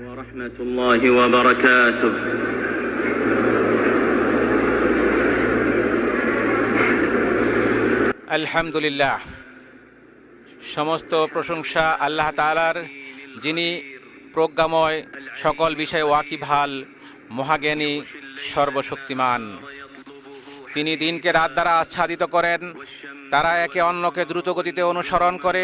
ورحمة الله وبركاته আলহামদুলিল্লাহ, সমস্ত প্রশংসা আল্লাহ তাআলার, যিনি প্রজ্ঞাময়, সকল বিষয়ে ওয়াকিবহাল, মহাজ্ঞানী, সর্বশক্তিমান। তিনি দিনকে রাত দ্বারা আচ্ছাদিত করেন, তারা একে অন্যকে দ্রুতগতিতে অনুসরণ করে।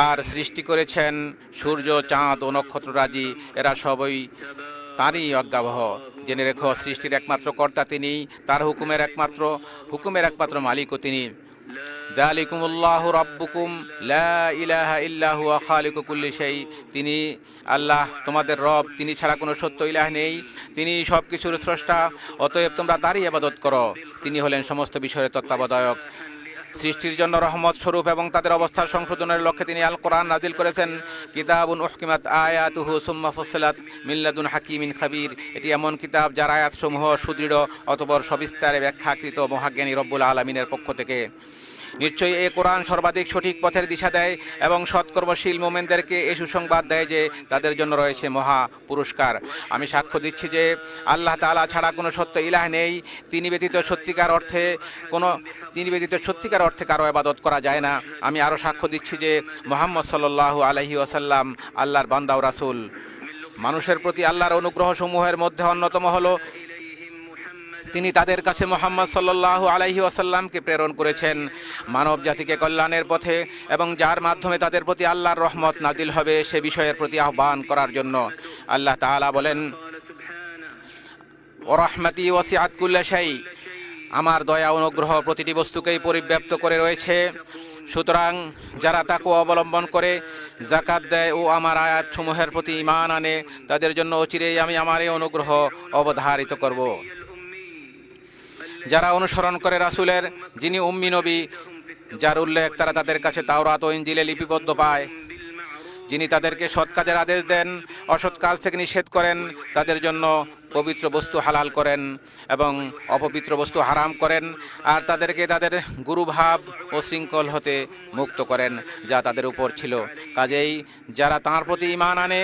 আর সৃষ্টি করেছেন সূর্য, চাঁদ ও নক্ষত্ররাজি, এরা সবই তারই অজ্ঞাবহ। জেনে রেখো, সৃষ্টির একমাত্র কর্তা তিনি, তার হুকুমের একমাত্র মালিকও তিনি। যালিকুমুল্লাহু রাব্বুকুম লা ইলাহা ইল্লা হুয়া খালিকু কুল্লি শাই। তিনি আল্লাহ, তোমাদের রব, তিনি ছাড়া কোনো সত্য ইলাহ নেই, তিনি সব কিছুর স্রষ্টা, অতএব তোমরা তারই ইবাদত করো। তিনি হলেন সমস্ত বিষয়ের তত্ত্বাবধায়ক। সৃষ্টির জন্য রহমত স্বরূপ এবং তাদের অবস্থার সংশোধনের লক্ষ্যে তিনি আল কোরআন নাজিল করেছেন। কিতাবুন উহকিমাত আয়াতুহু সুম্মা ফুসসিলাত মিন লাদুন হাকিমিন খাবীর। এটি এমন কিতাব যার আয়াতসমূহ সুদৃঢ়, অতঃপর সবিস্তারে ব্যাখ্যাকৃত মহাজ্ঞানী রব্বুল আলামিনের পক্ষ থেকে। নিশ্চয়ই এই কোরআন সর্বাধিক সঠিক পথের দিশা দেয় এবং সৎকর্মশীল মোমেনদেরকে এই সুসংবাদ দেয় যে তাদের জন্য রয়েছে মহা পুরস্কার। আমি সাক্ষ্য দিচ্ছি যে আল্লাহ তাআলা ছাড়া কোনো সত্য ইলাহ নেই, তিনি ব্যতীত সত্যিকার অর্থে কারো ইবাদত করা যায় না। আমি আরও সাক্ষ্য দিচ্ছি যে মুহাম্মদ সাল্লাল্লাহু আলাইহি ওয়াসাল্লাম আল্লাহর বান্দা ও রাসূল। মানুষের প্রতি আল্লাহর অনুগ্রহ সমূহের মধ্যে অন্যতম হলো তিনি তাদের কাছে মুহাম্মদ সাল্লাল্লাহু আলাইহি ওয়াসাল্লামকে প্রেরণ করেছেন মানব জাতিকে কল্যাণের পথে, এবং যার মাধ্যমে তাদের প্রতি আল্লাহর রহমত নাজিল হবে সে বিষয়ের প্রতি আহ্বান করার জন্য। আল্লাহ তাআলা বলেন, ওয়া রাহমাতি ওয়াসিআত কুল্লা শাই। আমার দয়া অনুগ্রহ প্রতিটি বস্তুকেই পরিব্যাপ্ত করে রয়েছে। সুতরাং যারা তাকওয়া অবলম্বন করে, যাকাত দেয় ও আমার আয়াতসমূহের প্রতি ঈমান আনে, তাদের জন্য অচিরেই আমি আমার এই অনুগ্রহ অবধারিত করব। যারা অনুসরণ করে রাসূলের, যিনি উম্মি নবী, যার উল্লেখ তারা তাদের কাছে তাওরাত ও ইনজিলে লিপিবদ্ধ পায়, যিনি তাদেরকে সৎ কাজের আদেশ দেন, অসৎ কাজ থেকে নিষেধ করেন, তাদের জন্য পবিত্র বস্তু হালাল করেন এবং অপবিত্র বস্তু হারাম করেন, আর তাদেরকে তাদের গুরুভাব ও শৃঙ্খল হতে মুক্ত করেন যা তাদের উপর ছিল। কাজেই যারা তাঁর প্রতি ঈমান আনে,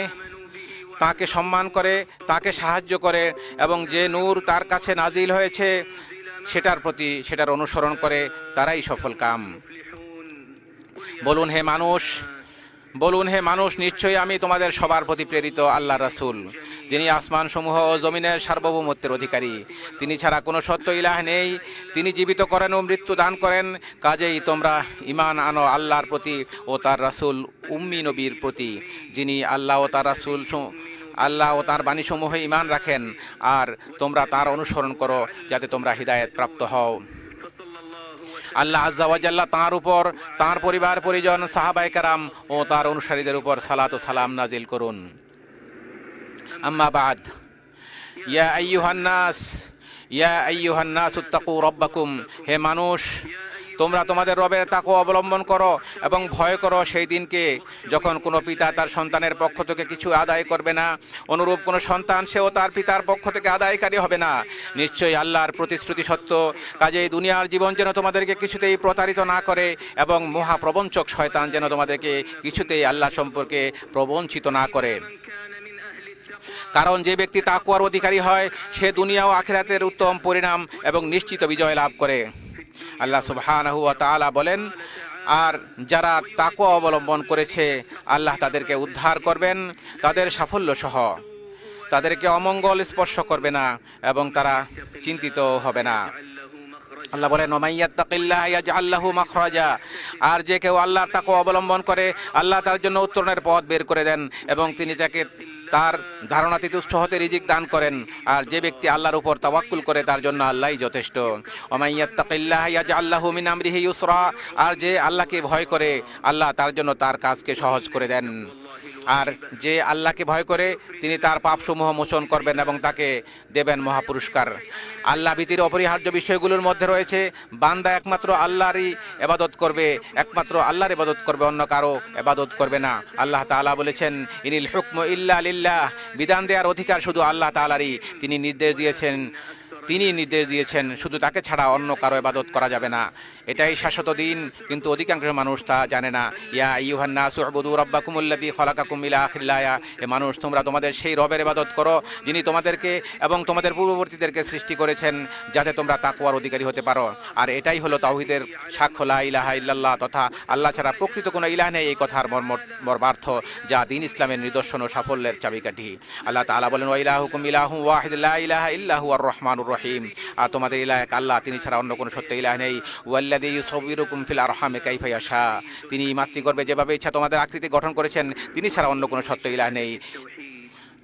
তাকে সম্মান করে, তাকে সাহায্য করে এবং যে নূর তার কাছে নাজিল হয়েছে সেটার অনুসরণ করে, তারাই সফল কাম। বলুন হে মানুষ, নিশ্চয়ই আমি তোমাদের সবার প্রতি প্রেরিত আল্লাহ রাসূল, যিনি আসমান সমূহ ও জমিনের সার্বভৌমত্বের অধিকারী। তিনি ছাড়া কোনো সত্য ইলাহ নেই, তিনি জীবিত করেন ও মৃত্যু দান করেন। কাজেই তোমরা ঈমান আনো আল্লাহর প্রতি ও তার রাসূল উম্মি নবীর প্রতি, যিনি আল্লাহ ও তার বাণীসমূহে ঈমান রাখেন, আর তোমরা তার অনুসরণ করো যাতে তোমরা হিদায়াত প্রাপ্ত হও। আল্লাহ আযজা ওয়া জাল্লা তাঁর উপর, তাঁর পরিবার পরিজন, সাহাবায়ে কেরাম ও তার অনুসারীদের উপর সালাত ও সালাম নাজিল করুন। আম্মা বাদ, ইয়া আইয়ুহান নাস ইত্তাকু রাব্বাকুম। হে মানুষ, তোমরা তোমাদের রবের তাকওয়া অবলম্বন করো এবং ভয় করো সেই দিনকে যখন কোনো পিতা তার সন্তানের পক্ষ থেকে কিছু আদায় করবে না, অনুরূপ কোনো সন্তান সেও তার পিতার পক্ষ থেকে আদায়কারী হবে না। নিশ্চয়ই আল্লাহর প্রতিশ্রুতি সত্য। কাজেই দুনিয়ার জীবন যেন তোমাদেরকে কিছুতেই প্রতারিত না করে এবং মহাপ্রবঞ্চক শয়তান যেন তোমাদেরকে কিছুতেই আল্লাহ সম্পর্কে প্রবঞ্চিত না করে। কারণ যে ব্যক্তি তাকওয়ার অধিকারী হয় সে দুনিয়া ও আখিরাতের উত্তম পরিণাম এবং নিশ্চিত বিজয় লাভ করে। আল্লাহ সুবহানাহু ওয়া তাআলা বলেন, আর যারা তাকওয়া অবলম্বন করেছে আল্লাহ তাদেরকে উদ্ধার করবেন তাদের সাফল্য সহ, তাদেরকে অমঙ্গল স্পর্শ করবে না এবং তারা চিন্তিত হবে না। আল্লাহ বলেন, ওয়া মাইয়াত্তাকিল্লাহ ইয়াজআল লাহু মাখরাজা। আর যে কেউ আল্লাহর তাকওয়া অবলম্বন করে আল্লাহ তার জন্য উত্তরণের পথ বের করে দেন এবং তিনি তাকে তার ধারণাতীত উৎস হতে রিজিক দান করেন। আর যে ব্যক্তি আল্লাহর উপর তাওয়াক্কুল করে তার জন্য আল্লাহই যথেষ্ট। ওয়া মাইয়াত্তাকিল্লাহ ইয়াজআল লাহু মিন আমরিহি ইউসরা। আর যে আল্লাহকে ভয় করে আল্লাহ তার জন্য তার কাজকে সহজ করে দেন। আর যে আল্লাহকে ভয় করে তিনি তার পাপসমূহ মোচন করবেন এবং তাকে দেবেন মহাপুরস্কার। আল্লাহ ভীতির অপরিহার্য বিষয়গুলোর মধ্যে রয়েছে বান্দা একমাত্র আল্লাহর ইবাদত করবে, অন্য কারো ইবাদত করবে না। আল্লাহ তাআলা বলেছেন, ইনিল হুকমু ইল্লা লিল্লাহ। বিধান দেওয়ার অধিকার শুধু আল্লাহ তাআলারই। তিনি নির্দেশ দিয়েছেন শুধু তাকে ছাড়া অন্য কারো ইবাদত করা যাবে না। এটাই শাশ্বত দিন, কিন্তু অধিকাংশ মানুষ তা জানে না। ইয়া আইয়ুহান নাসু উবুদু রাব্বাকুমুল্লাযী খালাকাকুম ইলা আখিরিল আয়া, হে মানুষ তোমরা তোমাদের সেই রবের ইবাদত করো যিনি তোমাদেরকে এবং তোমাদের পূর্ববর্তীদেরকে সৃষ্টি করেছেন যাতে তোমরা তাকওয়ার অধিকারী হতে পারো। আর এটাই হলো তাওহীদের সাক্ষ্য, লা ইলাহা ইল্লাল্লাহ, তথা আল্লাহ ছাড়া প্রকৃত কোনো ইলাহ নেই, এই কথার মর্মার্থ, যা দ্বীন ইসলামের নিদর্শন ও সাফল্যের চাবিকাঠি। আল্লাহ তাআলা বলেন, ওয়া ইলাহুকুম ইলাহুন ওয়াহিদ লা ইলাহা ইল্লা হুয়ার রহমানুর রহিম, আর তোমাদের ইলাহ এক আল্লাহ, তিনি ছাড়া অন্য কোনো সত্য ইলাহ নেই। ওয়াল্লাযী ইউসাউবিরুকুম ফিল আরহামি কাইফা ইয়াশা, তিনি মাতৃগর্ভে যেভাবে ইচ্ছা তোমাদের আকৃতি গঠন করেছেন, তিনি ছাড়া অন্য কোনো সত্য ইলাহ নেই।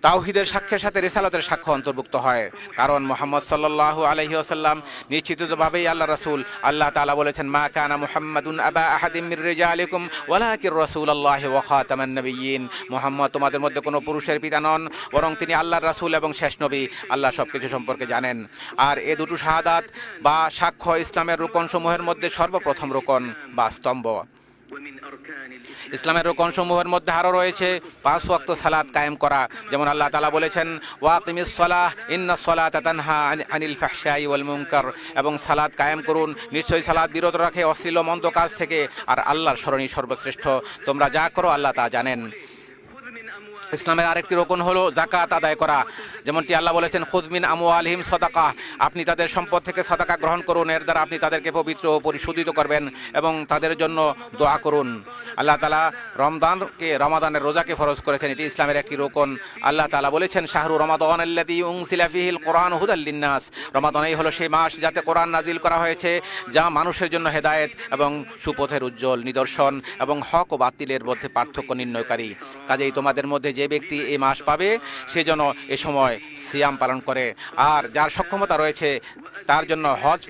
তাওহীদের সাক্ষ্যের সাথে রিসালাতের সাক্ষ্য অন্তর্ভুক্ত হয়, কারণ মুহাম্মদ সাল্লাল্লাহু আলাইহি ওয়াসাল্লাম নিশ্চিতভাবেই আল্লাহ রাসূল। আল্লাহ তাআলা বলেছেন, মা কানা মুহাম্মাদুন আবা আহাদিম মির রিজালিকুম ওয়ালাকির রাসূলুল্লাহি ওয়া খাতামান নাবিয়্যিন, মুহাম্মদ তোমাদের মধ্যে কোনো পুরুষের পিতা নন, বরং তিনি আল্লাহর রাসূল এবং শেষ নবী। আল্লাহ সবকিছু সম্পর্কে জানেন। আর এ দুটো শাহাদাত বা সাক্ষ্য ইসলামের রুকনসমূহের মধ্যে সর্বপ্রথম রুকন বা স্তম্ভ। ইসলামের রুকনসমূহের মধ্যে আরও রয়েছে 5 ওয়াক্ত সালাত কায়েম করা, যেমন আল্লাহ তাআলা বলেছেন, ওয়াকিমিস সালাহ ইন্নাস সালাতা তানহা আনিল ফাহশাই ওয়াল মুনকার, এবং সালাত কায়েম করুন, নিশ্চয়ই সালাত বিরত রাখে অশ্লীল ও মন্দ কাজ থেকে, আর আল্লাহর স্মরণই সর্বশ্রেষ্ঠ, তোমরা যা করো আল্লাহ তা জানেন। ইসলামের আরেকটি রকম হলো যাকাত আদায় করা, যেমনটি আল্লাহ বলেছেন, খুয মিন আমওয়ালিহিম সাদাকা, আপনি তাদের সম্পদ থেকে সাদাকা গ্রহণ করুন, এর দ্বারা আপনি তাদেরকে পবিত্র ও পরিশুদ্ধিত করবেন এবং তাদের জন্য দোয়া করুন। আল্লাহ তাআলা রমাদানের রোজাকে ফরজ করেছেন, এটি ইসলামের একটি রকম। আল্লাহ তাআলা বলেছেন, শাহরু রমাদান আল্লাযী উনজিলা ফীহিল কুরআন হুদাল লিন্নাস, রমাদানই হলো সেই মাস যাতে কোরআন নাজিল করা হয়েছে, যা মানুষের জন্য হেদায়েত এবং সুপথের উজ্জ্বল নিদর্শন এবং হক ও বাতিলের মধ্যে পার্থক্য নির্ণয়কারী। কাজেই তোমাদের মধ্যে যে ব্যক্তি এই মাস পাবে সে যেন এ সময় সিয়াম পালন করে, আর যার সক্ষমতা রয়েছে তার জন্য হজ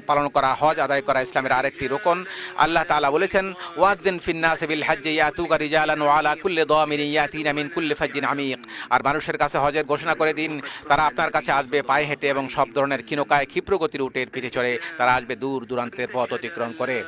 পালন করা, হজ আদায় করা ইসলামের আরেকটি রুকন। আল্লাহ তাআলা বলেছেন, ওয়াযিন ফিন-নাসি বিল হাজ্জি ইয়াতুকা রিজালান ওয়া আলা কুল্লি দামিরিন ইয়াতিনা মিন কুল্লি ফাজ্জিন আমিক, আর মানুষের কাছে হজের ঘোষণা করে দিন, তারা আপনার কাছে আসবে পায়ে হেঁটে এবং সব ধরনের ক্ষীণকায় ক্ষিপ্রগতির উটের পিঠে চড়ে, তারা আসবে দূর দূরান্তের পথ অতিক্রম করে।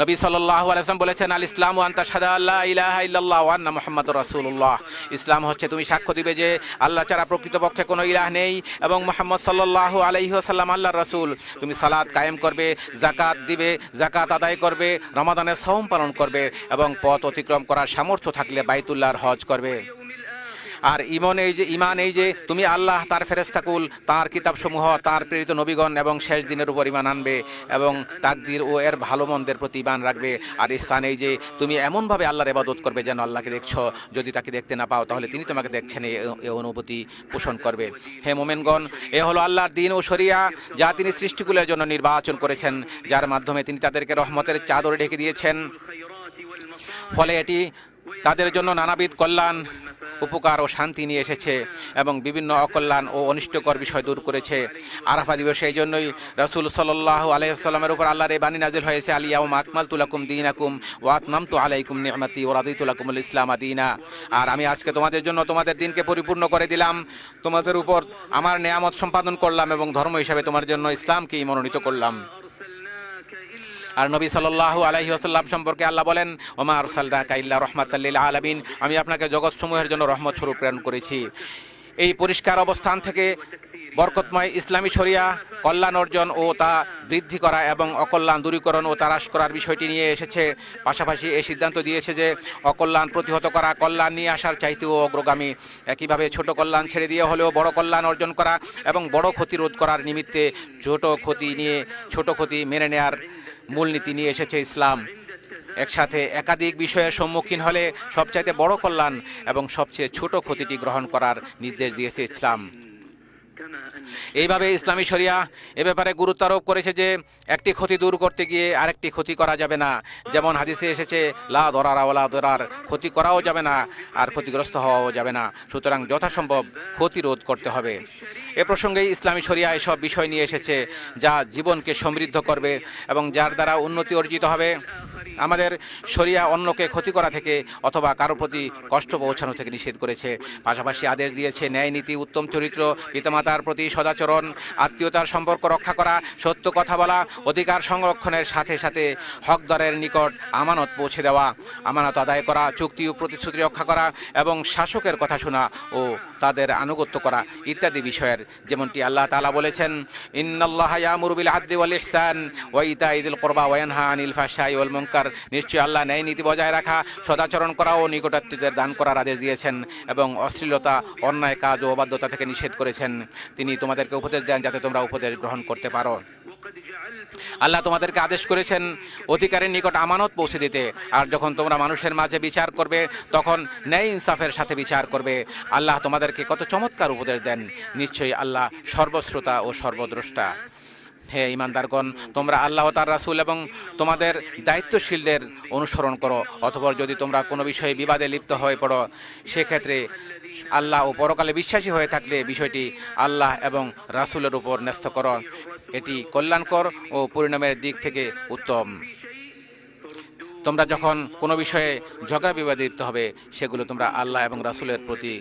নবী সাল্লাল্লাহু আলাইহি ওয়াসাল্লাম বলেছেন, আল ইসলামু আন তাশহাদা আল্লা ইলাহা ইল্লাল্লাহ ওয়া আন্না মুহাম্মাদুর রাসূলুল্লাহ, ইসলাম হচ্ছে তুমি সাক্ষ্য দিবে যে আল্লাহ ছাড়া প্রকৃতপক্ষে কোনো ইলাহ নেই এবং মুহাম্মদ সাল্লাল্লাহু আলাইহি ওয়াসাল্লাম আল্লাহর রাসূল। তুমি সালাত কায়েম করবে, যাকাত দিবে, যাকাত আদায় করবে, রমাদানের সওম পালন করবে এবং পথ অতিক্রম করার সামর্থ্য থাকলে বাইতুল্লাহর হজ করবে। আর ঈমান এই যে তুমি আল্লাহ, তার ফেরেশতাকুল, তার কিতাবসমূহ, তার প্রেরিত নবীগণ এবং শেষ দিনের উপর ঈমান আনবে এবং তাকদীর ও এর ভালো মন্দের প্রতি ঈমান রাখবে। আর ইহসান এই যে তুমি এমনভাবে আল্লাহর ইবাদত করবে যেন আল্লাহকে দেখছো, যদি তাকে দেখতে না পাও তাহলে তিনি তোমাকে দেখছেন, এই অনুভূতি পোষণ করবে। হে মুমিনগণ, এ হলো আল্লাহর দ্বীন ও শরিয়া, যা তিনি সৃষ্টিকুলের জন্য নির্বাচন করেছেন, যার মাধ্যমে তিনি তাদেরকে রহমতের চাদরে ঢেকে দিয়েছেন, ফলে এটি তাদের জন্য নানাবিধ কল্যাণ, উপকার ও শান্তি নিয়ে এসেছে এবং বিভিন্ন অকল্যাণ ও অনিষ্টকর বিষয় দূর করেছে। আরাফা দিবসে এই জন্যই রাসূল সাল্লাল্লাহু আলাইহি ওয়াসাল্লামের উপর আল্লাহর এই বাণী নাজিল হয়েছে, আল ইয়াউমা আকমালতু লাকুম দীনাকুম ওয়া আতমামতু আলাইকুম নি'মাতি ওয়া রাদিতু লাকুমুল ইসলামা দীনা, আর আমি আজকে তোমাদের জন্য তোমাদের দিনকে পরিপূর্ণ করে দিলাম, তোমাদের উপর আমার নেয়ামত সম্পাদন করলাম এবং ধর্ম হিসাবে তোমার জন্য ইসলামকেই মনোনীত করলাম। আর নবী সাল্লাল্লাহু আলাইহি ওয়াসাল্লাম সম্পর্কে আল্লাহ বলেন, ওমা আরসালনাকা ইল্লা রাহমাতাল লিল আলামিন, আমি আপনাকে জগৎসমূহের জন্য রহমত স্বরূপ প্রেরণ করেছি। এই পরিষ্কার অবস্থান থেকে বরকতময় ইসলামী শরিয়া কল্যাণ অর্জন ও তা বৃদ্ধি করা এবং অকল্যাণ দূরীকরণ ও তারাশ করার বিষয়টি নিয়ে এসেছে। পাশাপাশি এই সিদ্ধান্ত দিয়েছে যে অকল্যাণ প্রতিহত করা কল্যাণ নিয়ে আসার চাইতেও অগ্রগামী। একইভাবে ছোট কল্যাণ ছেড়ে দিয়ে হলেও বড় কল্যাণ অর্জন করা এবং বড় ক্ষতি রোধ করার নিমিত্তে ছোট ক্ষতি মেনে নেয়ার মূলনীতি নিয়ে এসেছে ইসলাম। একসাথে একাধিক বিষয়ের সম্মুখীন হলে সবচাইতে বড় কল্যাণ এবং সবচেয়ে ছোট ক্ষতিটি গ্রহণ করার নির্দেশ দিয়েছে ইসলাম। এইভাবে ইসলামী শরিয়া এ ব্যাপারে গুরুত্ব আরোপ করেছে যে একটি ক্ষতি দূর করতে গিয়ে আরেকটি ক্ষতি করা যাবে না, যেমন হাদিসে এসেছে, লা দরারা ওয়ালা দরার, ক্ষতি করাও যাবে না আর ক্ষতিগ্রস্ত হওয়াও যাবে না, সুতরাং যথাসম্ভব ক্ষতি রোধ করতে হবে। এ প্রসঙ্গে ইসলামী শরিয়া এসব বিষয় নিয়ে এসেছে যা জীবনকে সমৃদ্ধ করবে এবং যার দ্বারা উন্নতি অর্জিত হবে। আমাদের শরিয়া অন্যকে ক্ষতি করা থেকে অথবা কারো প্রতি কষ্ট পৌঁছানো থেকে নিষেধ করেছে। পাশাপাশি আদেশ দিয়েছে ন্যায় নীতি, উত্তম চরিত্র, পিতামাতার প্রতি সদাচরণ, আত্মীয়তার সম্পর্ক রক্ষা করা, সত্য কথা বলা, অধিকার সংরক্ষণের সাথে সাথে হকদারের নিকট আমানত পৌঁছে দেওয়া, আমানত আদায় করা, চুক্তি ও প্রতিশ্রুতি রক্ষা করা এবং শাসকের কথা শোনা ও তাদের আনুগত্য করা ইত্যাদি বিষয়ের, যেমনটি আল্লাহ তাআলা বলেছেন, ইন্নাল্লাহা ইয়ামুরু বিল আদলি ওয়াল ইহসান ওয়া ইতাই যিল কুরবা ওয়া ইয়ানহা আনিল ফাহশাই ওয়াল মুনকার। নিশ্চয়ই আল্লাহ ন্যায় নীতি বজায় রাখা, সদাচরণ করা ও নিকটাত্মীয়দের দান করার আদেশ দিয়েছেন এবং অশ্লীলতা, অন্যায় কাজ ও অবাধ্যতা থেকে নিষেধ করেছেন। তিনি তোমাদেরকে উপদেশ দেন যাতে তোমরা উপদেশ গ্রহণ করতে পারো। আল্লাহ তোমাদেরকে আদেশ করেছেন অধিকারের নিকট আমানত পৌঁছে দিতে, আর যখন তোমরা মানুষের মাঝে বিচার করবে তখন ন্যায় ইনসাফের সাথে বিচার করবে। আল্লাহ তোমাদেরকে কত চমৎকার উপদেশ দেন। নিশ্চয়ই আল্লাহ সর্বশ্রোতা ও সর্বদ্রষ্টা। হে ঈমানদারগণ, তোমরা আল্লাহ ও তার রাসূল এবং তোমাদের দায়িত্বশীলদের অনুসরণ করো। অতঃপর যদি তোমরা কোনো বিষয়ে বিবাদে লিপ্ত হয়ে পড়ো, সেক্ষেত্রে আল্লাহ ও পরকালে বিশ্বাসী হয়ে থাকলে বিষয়টি আল্লাহ এবং রাসূলের উপর ন্যস্ত করো। এটি কল্যাণকর ও পরিণামের দিক থেকে উত্তম। তোমরা যখন কোনো বিষয়ে ঝগড়া বিবাদে লিপ্ত হবে, সেগুলো তোমরা আল্লাহ এবং রাসূলের প্রতি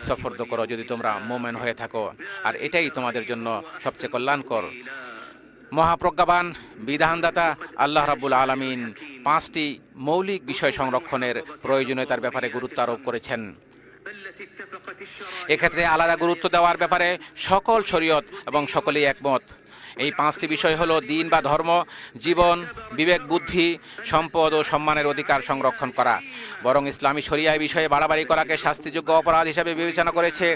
সফর্দ করো যদি তোমরা মুমিন হয়ে থাকো, আর এটাই তোমাদের জন্য সবচেয়ে কল্যাণকর। মহাপ্রজ্ঞাবান বিধানদাতা আল্লাহ রাব্বুল আলামিন 5টি মৌলিক বিষয় সংরক্ষণের প্রয়োজনীয়তার ব্যাপারে গুরুত্ব আরোপ করেছেন। এক্ষেত্রে আলাদা গুরুত্ব দেওয়ার ব্যাপারে সকল শরীয়ত এবং সকলেই একমত। এই 5টি বিষয় হলো দিন বা ধর্ম, জীবন, বিবেক, বুদ্ধি, সম্পদ ও সম্মানের অধিকার সংরক্ষণ করা। বরং ইসলামী শরিয়া এই বিষয়ে বাড়াবাড়ি করাকে শাস্তিযোগ্য অপরাধ হিসাবে বিবেচনা করেছে,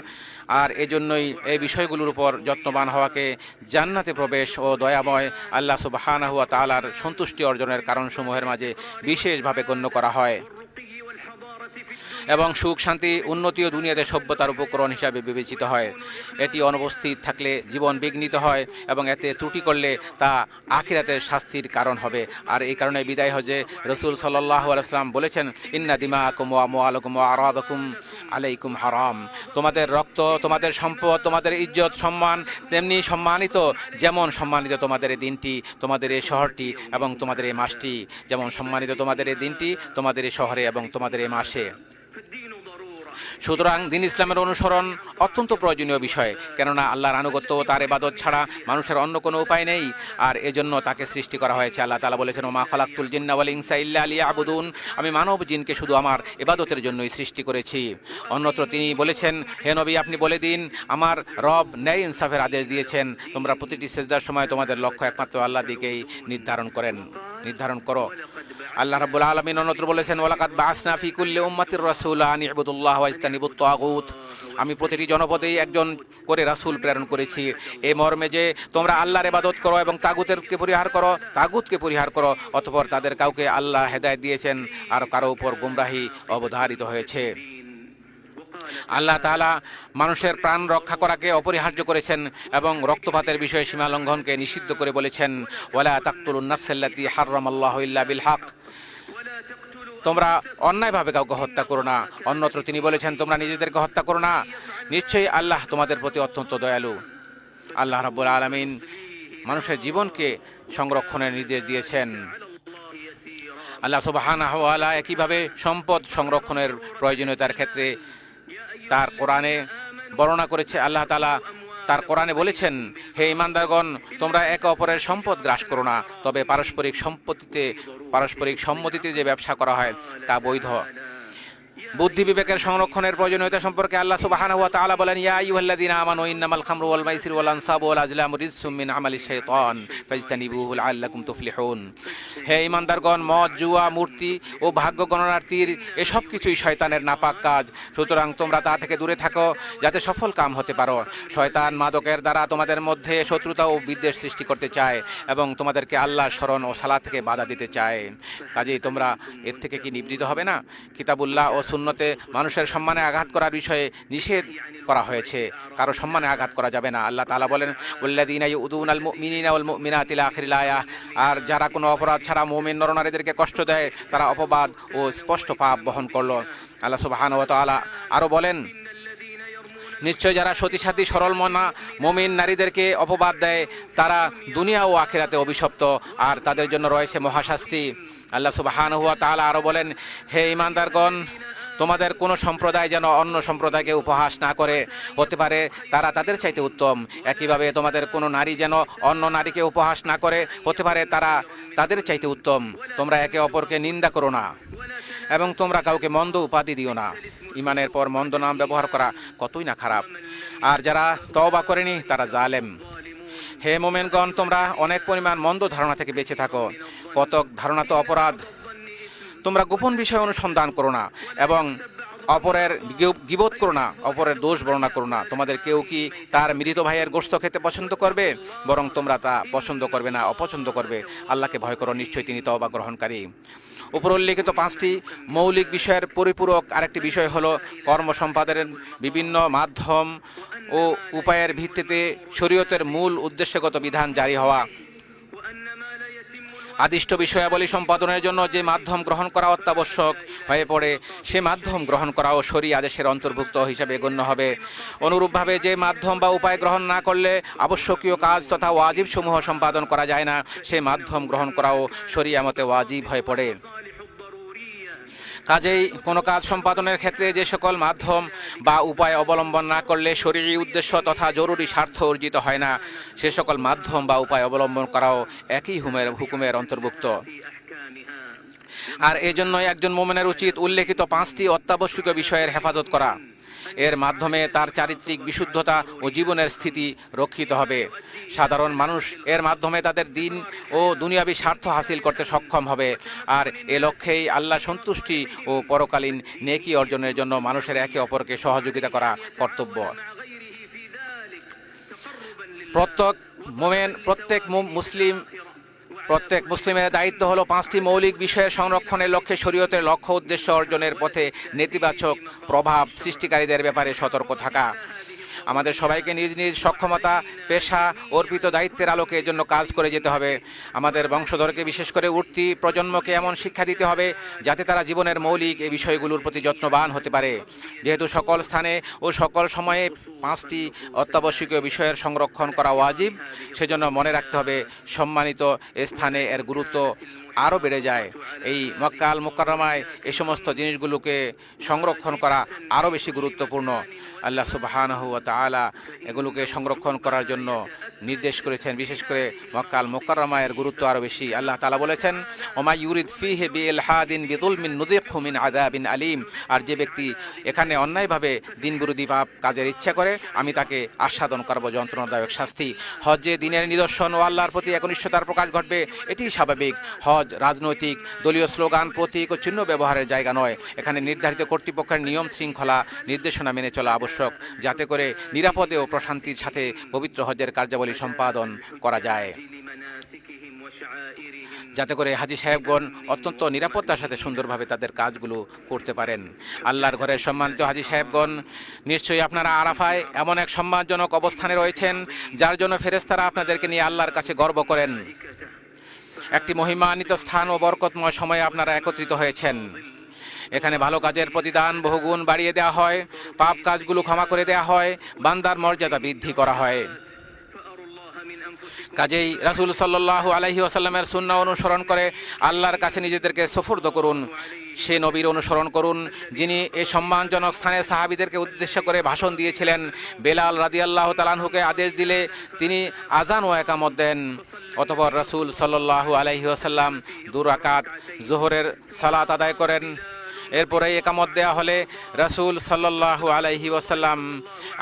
আর এজন্যই এই বিষয়গুলোর উপর যত্নবান হওয়াকে জান্নাতে প্রবেশ ও দয়াময় আল্লাহ সুবহানাহু ওয়া তাআলার সন্তুষ্টি অর্জনের কারণসমূহের মাঝে বিশেষভাবে গণ্য করা হয় এবং সুখ, শান্তি, উন্নতি ও দুনিয়াতে সভ্যতার উপকরণ হিসাবে বিবেচিত হয়। এটি অনুপস্থিত থাকলে জীবন বিঘ্নিত হয় এবং এতে ত্রুটি করলে তা আখিরাতের শাস্তির কারণ হবে। আর এই কারণে বিদায় হজে রাসূল সাল্লাল্লাহু আলাইহি ওয়াসাল্লাম বলেছেন, ইন্না দিমাআকুম ওয়া আমওয়ালাকুম ওয়া আরাদাকুম আলাইকুম হারাম। তোমাদের রক্ত, তোমাদের সম্পদ, তোমাদের ইজ্জত, সম্মান তেমনি সম্মানিত, যেমন সম্মানিত তোমাদের এই দিনটি, তোমাদের এই শহরটি এবং তোমাদের এই মাসটি, যেমন সম্মানিত তোমাদের এই দিনটি, তোমাদের এই শহরে এবং তোমাদের এই মাসে। সুতরাং দিন ইসলামের অনুসরণ অত্যন্ত প্রয়োজনীয় বিষয়, কেননা আল্লাহর আনুগত্য ও তার ইবাদত ছাড়া মানুষের অন্য কোনো উপায় নেই, আর এজন্য তাকে সৃষ্টি করা হয়েছে। আল্লাহ তাআলা বলেছেন, ওমা খালাকতুল জিন্না ওয়াল ইনসা ইল্লা লিয়াবুদুন। আমি মানব জিনকে শুধু আমার ইবাদতের জন্যই সৃষ্টি করেছি। অন্যত্র তিনি বলেছেন, হে নবী, আপনি বলে দিন, আমার রব ন্যায় ইনসাফের আদেশ দিয়েছেন, তোমরা প্রতিটি সিজদার সময় তোমাদের লক্ষ্য একমাত্র আল্লাহর দিকেই নির্ধারণ করো। আল্লাহ রাব্বুল আলামিন অন্যত্র বলেছেন, ওয়ালাকাদ বাআসনা ফি কুল্লি উম্মাতির রাসূলা আন ইবুদুল্লাহ ওয়া ইজতানিবুত তাগুত। আমি প্রতিটি জনপদেই একজন করে রাসূল প্রেরণ করেছি, এই মর্মে যে তোমরা আল্লাহর ইবাদত করো এবং তাগুতকে পরিহার করো। অতঃপর তাদের কাউকে আল্লাহ হেদায়েত দিয়েছেন আর কারো উপর গুমরাহি অবধারিত হয়েছে। আল্লাহ তাআলা মানুষের প্রাণ রক্ষা করাকে অপরিহার্য করেছেন এবং রক্তপাতের বিষয়ে সীমা লঙ্ঘনকে নিষিদ্ধ করে বলেছেন, ওয়ালা তাকতুলুন নাফসাল্লাতী হারামাল্লাহু ইল্লা বিল হক। তোমরা অন্যায়ভাবে কাউকে হত্যা করো না। অন্যত্র তিনি বলেছেন, তোমরা নিজেদেরকে হত্যা করো না, নিশ্চয়ই আল্লাহ তোমাদের প্রতি অত্যন্ত দয়ালু। আল্লাহ রাব্বুল আলামিন মানুষের জীবনকে সংরক্ষণের নির্দেশ দিয়েছেন। আল্লাহ সুবহানাহু ওয়া তাআলা একইভাবে সম্পদ সংরক্ষণের প্রয়োজনীয়তার ক্ষেত্রে তার কোরআনে বর্ণনা করেছে। আল্লাহ তাআলা তার কোরআনে বলেছেন, হে ঈমানদারগণ, তোমরা একে অপরের সম্পদ গ্রাস করো না, তবে পারস্পরিক সম্মতিতে যে ব্যবসা করা হয় তা বৈধ। বুদ্ধি বিবেকের সংরক্ষণের প্রয়োজনীয়তা সম্পর্কে আল্লাহ সুবহানাহু ওয়া তাআলা বলেন, ইয়া আইয়ুহাল্লাযীনা আমানু ইন্নামাল খামরু ওয়াল মাইসিরু ওয়াল আনসাবু ওয়াল আজলামু রিজসুম মিন আমালিশ শাইতান ফাজতানিবুহু লাআল্লাকুম তুফলিহুন। হে ঈমানদারগণ, মদ, জুয়া, মূর্তি ও ভাগ্য গণনার তীর এসব কিছুই শয়তানের নাপাক কাজ, সুতরাং তোমরা তা থেকে দূরে থাকো যাতে সফল কাম হতে পারো। শয়তান মাদকের দ্বারা তোমাদের মধ্যে শত্রুতা ও বিদ্বেষ সৃষ্টি করতে চায় এবং তোমাদেরকে আল্লাহর শরণ ও সালাত থেকে বাধা দিতে চায়। কাজেই তোমরা এর থেকে কি নিবৃত হবে না? কিতাবুল্লাহ ও সুন্নতে মানুষের সম্মানে আঘাত করার বিষয়ে নিষেধ করা হয়েছে, কারো সম্মানে আঘাত করা যাবে না। আল্লাহ তাআলা বলেন, ওয়াল্লাযীনা ইউযুনাল মুমিনিনা ওয়াল মুমিনাতি ইলা আখিরিল আয়াহ। আর যারা কোনো অপরাধ ছাড়া মুমিন নরনারীদেরকে কষ্ট দেয়, তারা অপবাদ ও স্পষ্ট পাপ বহন করলো। আল্লাহ সুবহানাহু ওয়া তাআলা আরো বলেন, নিশ্চয় যারা সতীসাথী সরল মনা মুমিন নারীদেরকে অপবাদ দেয়, তারা দুনিয়া ও আখিরাতে অভিশপ্ত, আর তাদের জন্য রয়েছে মহাশাস্তি। আল্লাহ সুবহানাহু ওয়া তাআলা আরো বলেন, হে ঈমানদারগণ, তোমাদের কোনো সম্প্রদায় যেন অন্য সম্প্রদায়কে উপহাস না করে, হতে পারে তারা তাদের চাইতে উত্তম। একইভাবে তোমাদের কোনো নারী যেন অন্য নারীকে উপহাস না করে, হতে পারে তারা তাদের চাইতে উত্তম। তোমরা একে অপরকে নিন্দা করো না এবং তোমরা কাউকে মন্দ উপাধি দিও না। ঈমানের পর মন্দ নাম ব্যবহার করা কতই না খারাপ। আর যারা তওবা করেনি তারা জালেম। হে মোমেনগণ, তোমরা অনেক পরিমাণ মন্দ ধারণা থেকে বেঁচে থাকো। কতক ধারণা তো অপরাধ। তোমরা গোপন বিষয় অনুসন্ধান করো না এবং অপরের গীবত করো না, অপরের দোষ বর্ণনা করো না। তোমাদের কেউ কি তার মৃত ভাইয়ের গোশত খেতে পছন্দ করবে? বরং তোমরা তা পছন্দ করবে না, অপছন্দ করবে। আল্লাহকে ভয় করো, নিশ্চয়ই তিনি তওবা গ্রহণকারী। উপর উল্লেখিত 5টি মৌলিক বিষয়ের পরিপূরক আরেকটি বিষয় হলো কর্ম সম্পাদনের বিভিন্ন মাধ্যম ও উপায়ের ভিত্তিতে শরীয়তের মূল উদ্দেশ্যগত বিধান জারি হওয়া। আদিষ্ট বিষয়াবলী সম্পাদনের জন্য যে মাধ্যম গ্রহণ করা অত্যাবশ্যক হয়ে পড়ে, সে মাধ্যম গ্রহণ করাও শরী আদেশের অন্তর্ভুক্ত হিসাবে গণ্য হবে। অনুরূপভাবে যে মাধ্যম বা উপায় গ্রহণ না করলে আবশ্যকীয় কাজ তথা ওয়াজিব সমূহ সম্পাদন করা যায় না, সে মাধ্যম গ্রহণ করাও শরীয়তের মতে ওয়াজিব হয়ে পড়ে। কাজেই কোনো কাজ সম্পাদনের ক্ষেত্রে যে সকল মাধ্যম বা উপায় অবলম্বন না করলে শরীরী উদ্দেশ্য তথা জরুরি স্বার্থ অর্জিত হয় না, সে সকল মাধ্যম বা উপায় অবলম্বন করাও একই হুকুমের অন্তর্ভুক্ত। আর এজন্যই একজন মুমিনের উচিত উল্লেখিত 5টি অত্যাবশ্যকীয় বিষয়ের হেফাজত করা। এর মাধ্যমে তার চারিত্রিক বিশুদ্ধতা ও জীবনের স্থিতি রক্ষিত হবে। সাধারণ মানুষ এর মাধ্যমে তাদের দিন ও দুনিয়াবী স্বার্থ হাসিল করতে সক্ষম হবে। আর এ লক্ষ্যেই আল্লাহ সন্তুষ্টি ও পরকালীন নেকি অর্জনের জন্য মানুষের একে অপরকে সহযোগিতা করা কর্তব্য। প্রত্যেক মুসলিমের দায়িত্ব হলো 5টি মৌলিক বিষয়ের সংরক্ষণের লক্ষ্যে শরীয়তের লক্ষ্য উদ্দেশ্য অর্জনের পথে নেতিবাচক প্রভাব সৃষ্টিকারীদের ব্যাপারে সতর্ক থাকা। আমাদের সবাইকে নিজ নিজ সক্ষমতা, পেশা, অর্পিত দায়িত্বের আলোকে এর জন্য কাজ করে যেতে হবে। আমাদের বংশধরকে, বিশেষ করে উঠতি প্রজন্মকে এমন শিক্ষা দিতে হবে যাতে তারা জীবনের মৌলিক এই বিষয়গুলোর প্রতি যত্নবান হতে পারে। যেহেতু সকল স্থানে ও সকল সময়ে 5টি অত্যাবশ্যকীয় বিষয়ের সংরক্ষণ করা ওয়াজিব, সেজন্য মনে রাখতে হবে সম্মানিত স্থানে এর গুরুত্ব আরও বেড়ে যায়। এই মক্কা আল মুকাররমায় এই সমস্ত জিনিসগুলোকে সংরক্ষণ করা আরও বেশি গুরুত্বপূর্ণ। আল্লাহ সুবহানাহু ওয়া তাআলা এগুলোকে সংরক্ষণ করার জন্য নির্দেশ করেছেন। বিশেষ করে মক্কা আল মুকাররমায়ের গুরুত্ব আরও বেশি। আল্লাহ তাআলা বলেছেন, ওমা ইউরিদ ফিহি বিইলহাদিন বিযুলমিন নুযিকহু মিন আযাবিন আলীম। আর যে ব্যক্তি এখানে অন্যায়ভাবে দিন বিরোধী পাপ কাজের ইচ্ছা করে, আমি তাকে আস্বাদন করব যন্ত্রণাদায়ক শাস্তি। হজ্জে দিনের নিদর্শন ও আল্লাহর প্রতি একনিষ্ঠতার প্রকাশ ঘটবে, এটি স্বাভাবিক। হজ রাজনৈতিক, দলীয় স্লোগান, প্রতীক ও চিহ্ন ব্যবহারের জায়গা নয়। এখানে নির্ধারিত কর্তৃপক্ষের নিয়ম শৃঙ্খলা নির্দেশনা মেনে চলা আবশ্যক, যাতে করে নিরাপদে ও প্রশান্তির সাথে পবিত্র হজ্জের কার্যাবলী সম্পাদন করা যায়, যাতে করে হাজী সাহেবগণ অত্যন্ত নিরাপত্তার সাথে সুন্দরভাবে তাদের কাজগুলো করতে পারেন। আল্লাহর ঘরের সম্মানিত হাজী সাহেবগণ, নিশ্চয়ই আপনারা আরাফায় এমন এক সম্মানজনক অবস্থানে রয়েছেন যার জন্য ফেরেশতারা আপনাদেরকে নিয়ে আল্লাহর কাছে গর্ব করেন। একটি মহিমান্বিত স্থান ও বরকতময় সময়ে আপনারা একত্রিত হয়েছেন। এখানে ভালো কাজের প্রতিদান বহুগুণ বাড়িয়ে দেওয়া হয়, পাপ কাজগুলো ক্ষমা করে দেওয়া হয়, বান্দার মর্যাদা বৃদ্ধি করা হয়। কাজেই রাসূল সাল্লাল্লাহু আলাইহি ওয়াসাল্লামের সুন্নাহ অনুসরণ করে আল্লাহর কাছে নিজেদেরকে সুফর্দ করুন। সে নবীর অনুসরণ করুন যিনি এই সম্মানজনক স্থানে সাহাবীদেরকে উদ্দেশ্য করে ভাষণ দিয়েছিলেন। বেলাল রাদিয়াল্লাহু তাআলা আনহুকে আদেশ দিলে তিনি আযান ও ইকামত দেন। অতঃপর রাসূল সাল্লাল্লাহু আলাইহি ওয়াসাল্লাম 2 রাকাত যোহরের সালাত আদায় করেন। এরপরে একামত দেয়া হলে রাসূল সাল্লাল্লাহু আলাইহি ওয়াসাল্লাম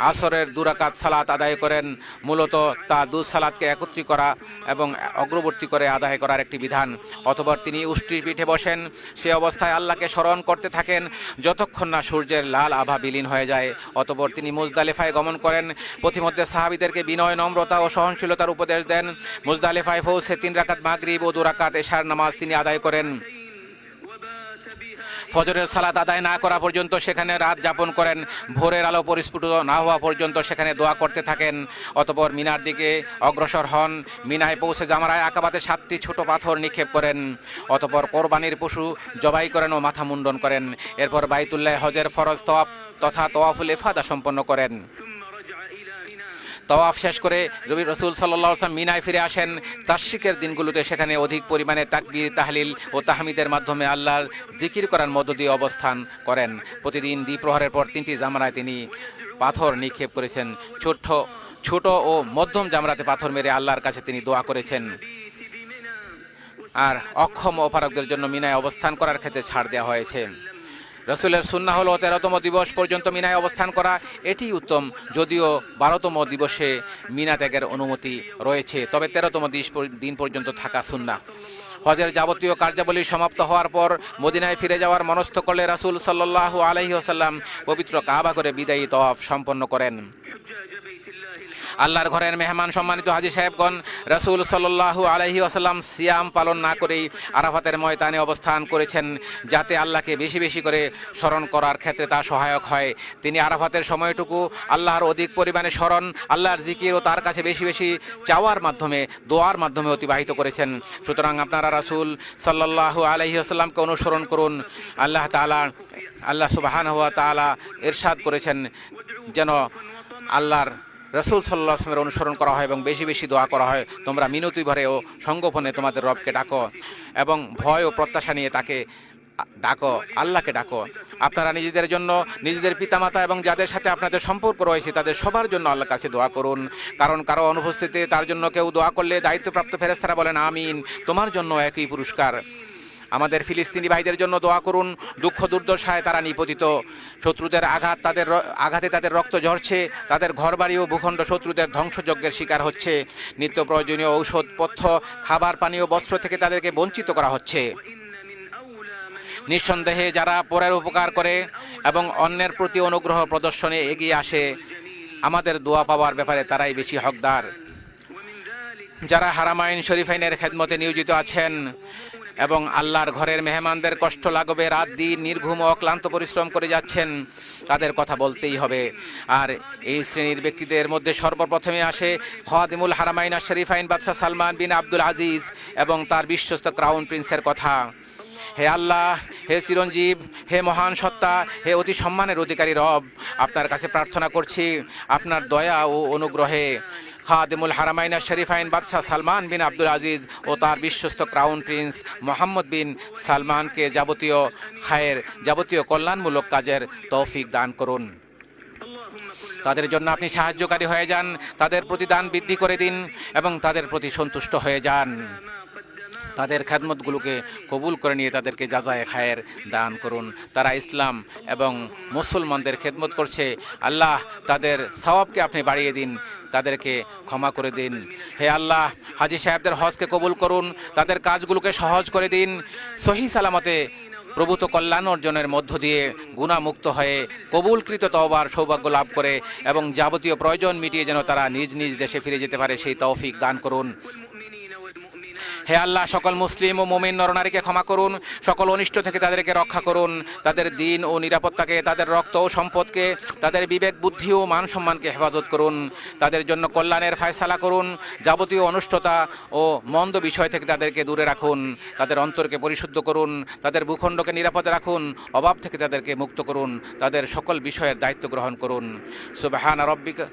আসরের 2 রাকাত সালাত আদায় করেন। মূলত তা 2 সালাতকে একত্রিত করা এবং অগ্রবর্তী করে আদায় করার একটি বিধান। অতঃপর তিনি উষ্ট্রির পিঠে বসেন। সে অবস্থায় আল্লাহকে স্মরণ করতে থাকেন যতক্ষণ না সূর্যের লাল আভা বিলীন হয়ে যায়। অতঃপর তিনি মুজদালিফায় গমন করেন। পথিমধ্যে সাহাবীদেরকে বিনয়, নম্রতা ও সহনশীলতার উপদেশ দেন। মুজদালিফায় পৌঁছে 3 রাকাত মাগরিব ও 2 রাকাত এশার নামাজ তিনি আদায় করেন। ফজরের সালাত আদায় না করা পর্যন্ত সেখানে রাত যাপন করেন। ভোরের আলো পরিস্ফুট না হওয়া পর্যন্ত সেখানে দোয়া করতে থাকেন। অতঃপর মিনার দিকে অগ্রসর হন। মিনায় পৌঁছে জামরায়ে আকাবাতে 7টি ছোট পাথর নিক্ষেপ করেন। অতঃপর কোরবানির পশু জবাই করেন ও মাথা মুন্ডন করেন। এরপর বাইতুল্লাহ হজের ফরজ তওয়াফ তথা তওয়াফুল ইফাদা সম্পন্ন করেন। তাওয়াফ শেষ করে রাসূল সাল্লাল্লাহু আলাইহি ওয়াসাল্লাম মিনায় ফিরে আসেন। তাশরিকের দিনগুলোতে সেখানে অধিক পরিমাণে তাকবীর, তাহলিল ও তাহমিদের মাধ্যমে আল্লাহর জিকির করার মধ্য দিয়ে অবস্থান করেন। প্রতিদিন দ্বিপ্রহরের পর 3টি জামরায় তিনি পাথর নিক্ষেপ করেছেন। ছোট ও মধ্যম জামরাতে পাথর মেরে আল্লাহর কাছে তিনি দোয়া করেছেন। আর অক্ষম ও অপারগদের জন্য মিনায় অবস্থান করার ক্ষেত্রে ছাড় দেওয়া হয়েছে। রাসূলের সুন্নাহ হলো 13তম দিবস পর্যন্ত মিনায় অবস্থান করা, এটি উত্তম, যদিও 12তম দিবসে মিনা ত্যাগের অনুমতি রয়েছে, তবে 13তম দিন পর্যন্ত থাকা সুন্নাহ। হজের যাবতীয় কার্যাবলী সমাপ্ত হওয়ার পর মদিনায় ফিরে যাওয়ার মনস্থ করলে রাসূল সাল্লাল্লাহু আলাইহি ওয়াসাল্লাম পবিত্র কাবা করে বিদায়ী তওয়াফ সম্পন্ন করেন। আল্লাহর ঘরের মেহমান সম্মানিত হাজী সাহেবগণ, রাসূল সাল্লাল্লাহু আলাইহি ওয়াসাল্লাম সিয়াম পালন না করেই আরাফাতের ময়দানে অবস্থান করেছেন, যাতে আল্লাহকে বেশি বেশি করে স্মরণ করার ক্ষেত্রে তা সহায়ক হয়। তিনি আরাফাতের সময়টুকু আল্লাহর অধিক পরিমাণে স্মরণ, আল্লাহর জিকির ও তার কাছে বেশি বেশি চাওয়ার মাধ্যমে, দোয়ার মাধ্যমে অতিবাহিত করেছেন। সুতরাং আপনারা রাসূল সাল্লাল্লাহু আলাইহি ওয়াসাল্লামকে অনুসরণ করুন। আল্লাহ সুবহানাহু ওয়া তাআলা ইরশাদ করেছেন যেন আল্লাহর রাসূল সাল্লাল্লাহু আলাইহি ওয়াসাল্লামের অনুসরণ করা হয় এবং বেশি বেশি দোয়া করা হয়। তোমরা মিনতি ভরে ও সঙ্গোপনে তোমাদের রবকে ডাকো এবং ভয় ও প্রত্যাশা নিয়ে তাকে ডাকো, আল্লাহকে ডাকো। আপনারা নিজেদের জন্য, নিজেদের পিতামাতা এবং যাদের সাথে আপনাদের সম্পর্ক রয়েছে তাদের সবার জন্য আল্লাহর কাছে দোয়া করুন, কারণ কারো অনুপস্থিতিতে তার জন্য কেউ দোয়া করলে দায়িত্বপ্রাপ্ত ফেরেশতারা বলেন আমিন, তোমার জন্য একই পুরস্কার। আমাদের ফিলিস্তিনি ভাইদের জন্য দোয়া করুন। দুঃখ দুর্দশায় তারা নিপতিত, শত্রুদের আঘাতে তাদের রক্ত ঝরছে, তাদের ঘরবাড়ি ও ভূখণ্ড শত্রুদের ধ্বংসযজ্ঞের শিকার হচ্ছে। নিত্য প্রয়োজনীয় ঔষধপথ্য, খাবার, পানীয়, বস্ত্র থেকে তাদেরকে বঞ্চিত করা হচ্ছে। নিঃসন্দেহে যারা পরের উপকার করে এবং অন্যের প্রতি অনুগ্রহ প্রদর্শনে এগিয়ে আসে, আমাদের দোয়া পাওয়ার ব্যাপারে তারাই বেশি হকদার। যারা হারামাইন শরীফাইনের খেদমতে নিয়োজিত আছেন এবং আল্লাহর ঘরের মেহমানদের কষ্ট লাগবে, রাত দিন নির্ঘুম ও ক্লান্ত পরিশ্রম করে যাচ্ছেন, তাদের কথা বলতেই হবে। আর এই শ্রেণীর ব্যক্তিদের মধ্যে সর্বপ্রথমে আসে খাদিমুল হারামাইন শরীফাইন বাদশাহ সালমান বিন আব্দুল আজিজ এবং তার বিশ্বস্ত ক্রাউন প্রিন্সের কথা। হে আল্লাহ, হে চিরঞ্জীব, হে মহান সত্তা, হে অতি সম্মানের অধিকারী রব, আপনার কাছে প্রার্থনা করছি আপনার দয়া ও অনুগ্রহে খাদিমুল হারামাইন শরীফাইন বাদশাহ সালমান বিন আব্দুল আজিজ ও তার বিশ্বস্ত ক্রাউন প্রিন্স মোহাম্মদ বিন সালমানকে যাবতীয় খায়ের, যাবতীয় কল্যাণমূলক কাজের তৌফিক দান করুন। তাদের জন্য আপনি সাহায্যকারী হয়ে যান, তাদের প্রতিদান বৃদ্ধি করে দিন এবং তাদের প্রতি সন্তুষ্ট হয়ে যান। তাদের খেদমতগুলোকে কবুল করে নিয়ে তাদেরকে জাযায়ে খায়ের দান করুন। তারা ইসলাম এবং মুসলমানদের খেদমত করছে, আল্লাহ তাদের সওয়াবকে আপনি বাড়িয়ে দিন, তাদেরকে ক্ষমা করে দিন। হে আল্লাহ, হাজী সাহেবদের হজকে কবুল করুন, তাদের কাজগুলোকে সহজ করে দিন, সহি সালামতে প্রভূত কল্যাণ অর্জনের মধ্য দিয়ে গুণামুক্ত হয়ে কবুলকৃত তওবার সৌভাগ্য লাভ করে এবং যাবতীয় প্রয়োজন মিটিয়ে যেন তারা নিজ নিজ দেশে ফিরে যেতে পারে, সেই তৌফিক দান করুন। হে আল্লাহ, সকল মুসলিম ও মুমিন নরনারীকে ক্ষমা করুন, সকল অনিষ্ট থেকে তাদেরকে রক্ষা করুন, তাদের দিন ও নিরাপত্তাকে, তাদের রক্ত ও সম্পদকে, তাদের বিবেক বুদ্ধি ও মান সম্মানকে হেফাজত করুন, তাদের জন্য কল্যাণের ফায়সালা করুন, যাবতীয় অনিষ্টতা ও মন্দ বিষয় থেকে তাদেরকে দূরে রাখুন, তাদের অন্তরকে পরিশুদ্ধ করুন, তাদের ভূখণ্ডকে নিরাপদে রাখুন, অভাব থেকে তাদেরকে মুক্ত করুন, তাদের সকল বিষয়ের দায়িত্ব গ্রহণ করুন। সুবহান রাব্বিকা।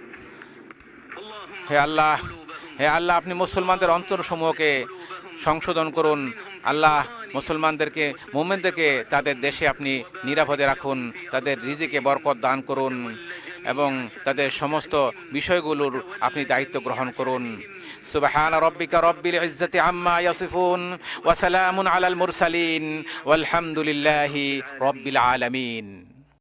হে আল্লাহ, আপনি মুসলমানদের অন্তরসমূহকে সংশোধন করুন। আল্লাহ, মুসলমানদেরকে, মুমিনদেরকে তাদের দেশে আপনি নিরাপদে রাখুন, তাদের রিজিকে বরকত দান করুন এবং তাদের সমস্ত বিষয়গুলোর আপনি দায়িত্ব গ্রহণ করুন। সুবহান রাব্বিকা রব্বিল ইজ্জাতি আম্মা ইয়াসিফুন ওয়া সালামুন আলাল মুরসালিন ওয়ালহামদুলিল্লাহি রাব্বিল আলামিন।